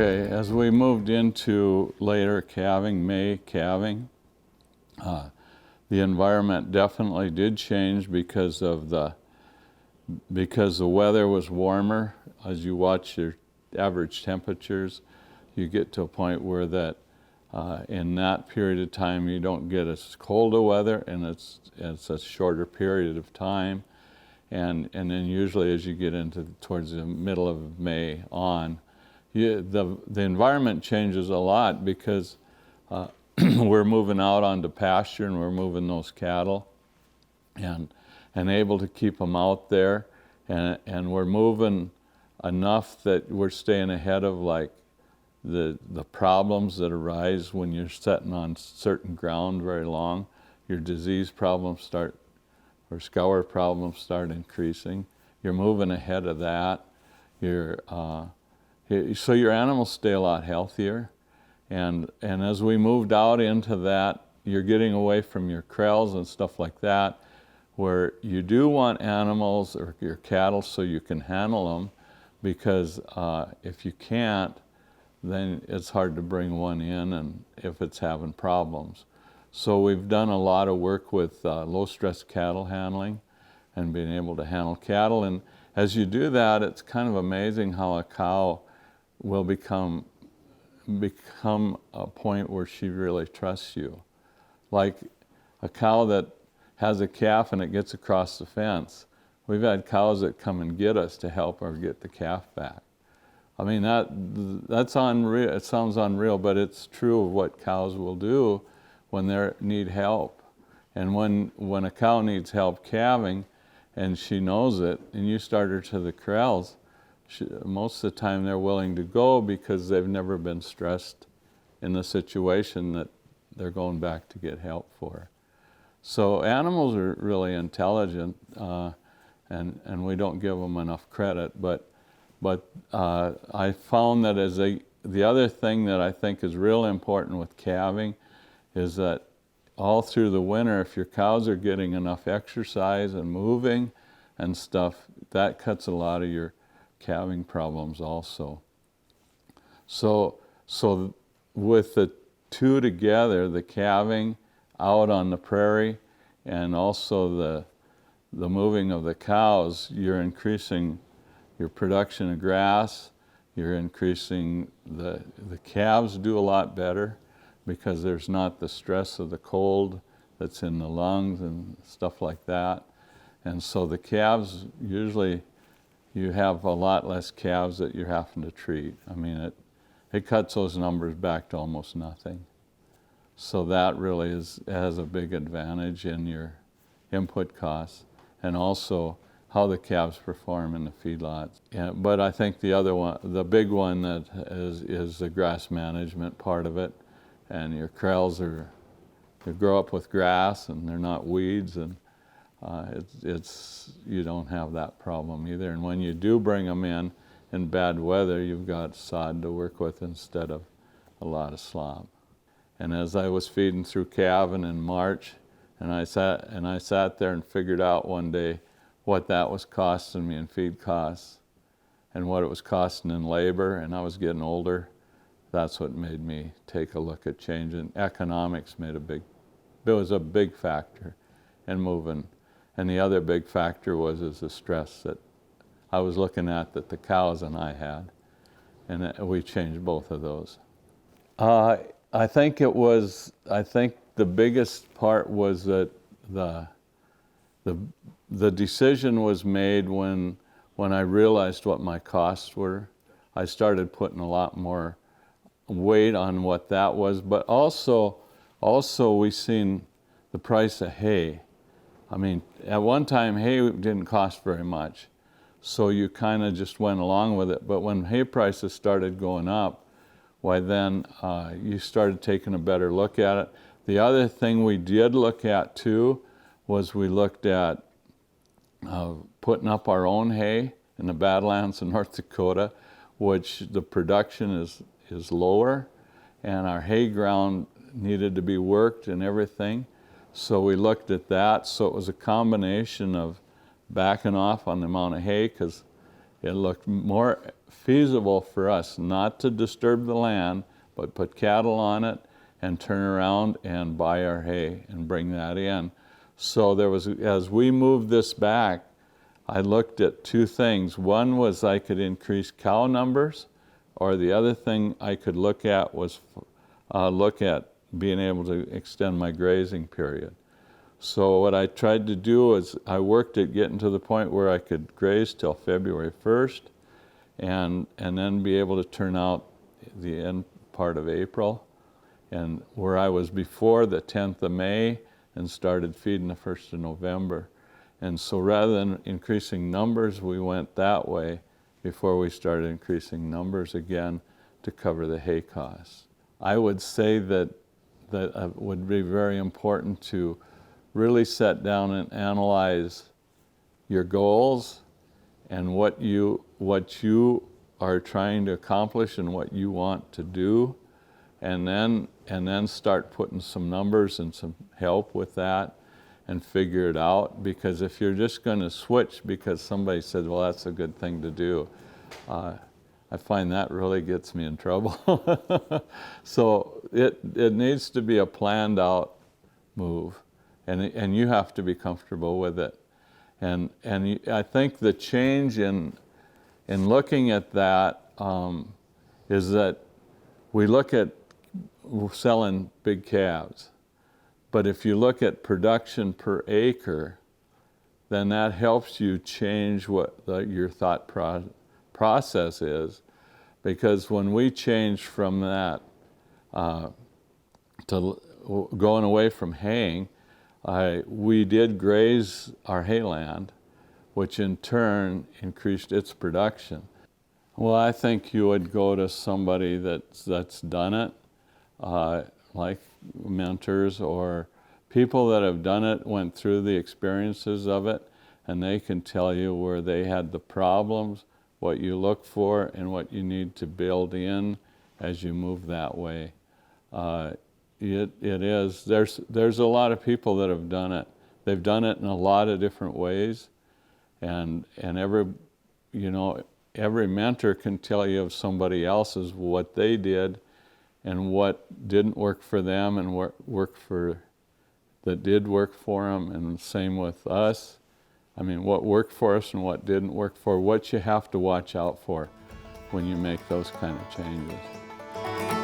Okay, as we moved into later calving, May calving, the environment definitely did change because the weather was warmer. As you watch your average temperatures, you get to a point where that in that period of time you don't get as cold a weather, and it's a shorter period of time, and then usually as you get into towards the middle of May on, the environment changes a lot because we're moving out onto pasture and we're moving those cattle and able to keep them out there, and we're moving enough that we're staying ahead of like the problems that arise when you're sitting on certain ground very long. Your disease problems start, or scour problems start increasing. You're moving ahead of that. So your animals stay a lot healthier, and as we moved out into that, you're getting away from your krells and stuff like that, where you do want animals or your cattle so you can handle them, because if you can't, then it's hard to bring one in, and if it's having problems. So we've done a lot of work with low-stress cattle handling and being able to handle cattle, and as you do that, it's kind of amazing how a cow will become a point where she really trusts you. Like a cow that has a calf and it gets across the fence. We've had cows that come and get us to help her get the calf back. I mean, that's unreal. It sounds unreal, but it's true of what cows will do when they need help. And when a cow needs help calving and she knows it, and you start her to the corrals, most of the time they're willing to go because they've never been stressed in the situation that they're going back to get help for. So animals are really intelligent, and we don't give them enough credit. But I found that the other thing that I think is real important with calving is that all through the winter, if your cows are getting enough exercise and moving and stuff, that cuts a lot of your calving problems also. So with the two together, the calving out on the prairie and also the moving of the cows, you're increasing your production of grass, you're increasing the calves do a lot better because there's not the stress of the cold that's in the lungs and stuff like that. And so the calves, usually you have a lot less calves that you're having to treat. I mean, it cuts those numbers back to almost nothing. So that really has a big advantage in your input costs, and also how the calves perform in the feedlots. Yeah, but I think the other one, the big one that is the grass management part of it, and your krells they grow up with grass and they're not weeds, and you don't have that problem either. And when you do bring them in bad weather, you've got sod to work with instead of a lot of slop. And as I was feeding through calving in March, and I sat there and figured out one day what that was costing me in feed costs and what it was costing in labor, and I was getting older. That's what made me take a look at changing. Economics was a big factor in moving. And the other big factor was the stress that I was looking at that the cows and I had, and we changed both of those. I think the biggest part was that the decision was made when I realized what my costs were. I started putting a lot more weight on what that was, but also we seen the price of hay. I mean, at one time hay didn't cost very much, so you kind of just went along with it. But when hay prices started going up, why then you started taking a better look at it. The other thing we did look at too was we looked at putting up our own hay in the Badlands in North Dakota, which the production is lower, and our hay ground needed to be worked and everything. So we looked at that. So it was a combination of backing off on the amount of hay because it looked more feasible for us not to disturb the land, but put cattle on it and turn around and buy our hay and bring that in. So there was, as we moved this back, I looked at two things. One was I could increase cow numbers, or the other thing I could look at was look at being able to extend my grazing period. So what I tried to do is I worked at getting to the point where I could graze till February 1st and then be able to turn out the end part of April, and where I was before the 10th of May and started feeding the 1st of November. And so rather than increasing numbers, we went that way before we started increasing numbers again to cover the hay costs. I would say that it would be very important to really sit down and analyze your goals and what you are trying to accomplish and what you want to do, and then start putting some numbers and some help with that and figure it out. Because if you're just going to switch because somebody said, well, that's a good thing to do, I find that really gets me in trouble. So it needs to be a planned out move, and you have to be comfortable with it. And I think the change in looking at that is that we look at selling big calves, but if you look at production per acre, then that helps you change what your thought process is. Because when we changed from that to going away from haying, we did graze our hayland, which in turn increased its production. Well, I think you would go to somebody that's done it, like mentors or people that have done it, went through the experiences of it, and they can tell you where they had the problems, what you look for, and what you need to build in as you move that way. There's a lot of people that have done it. They've done it in a lot of different ways, and every mentor can tell you of somebody else's, what they did and what didn't work for them and what that did work for them, and same with us. I mean, what worked for us and what didn't work for, what you have to watch out for when you make those kind of changes.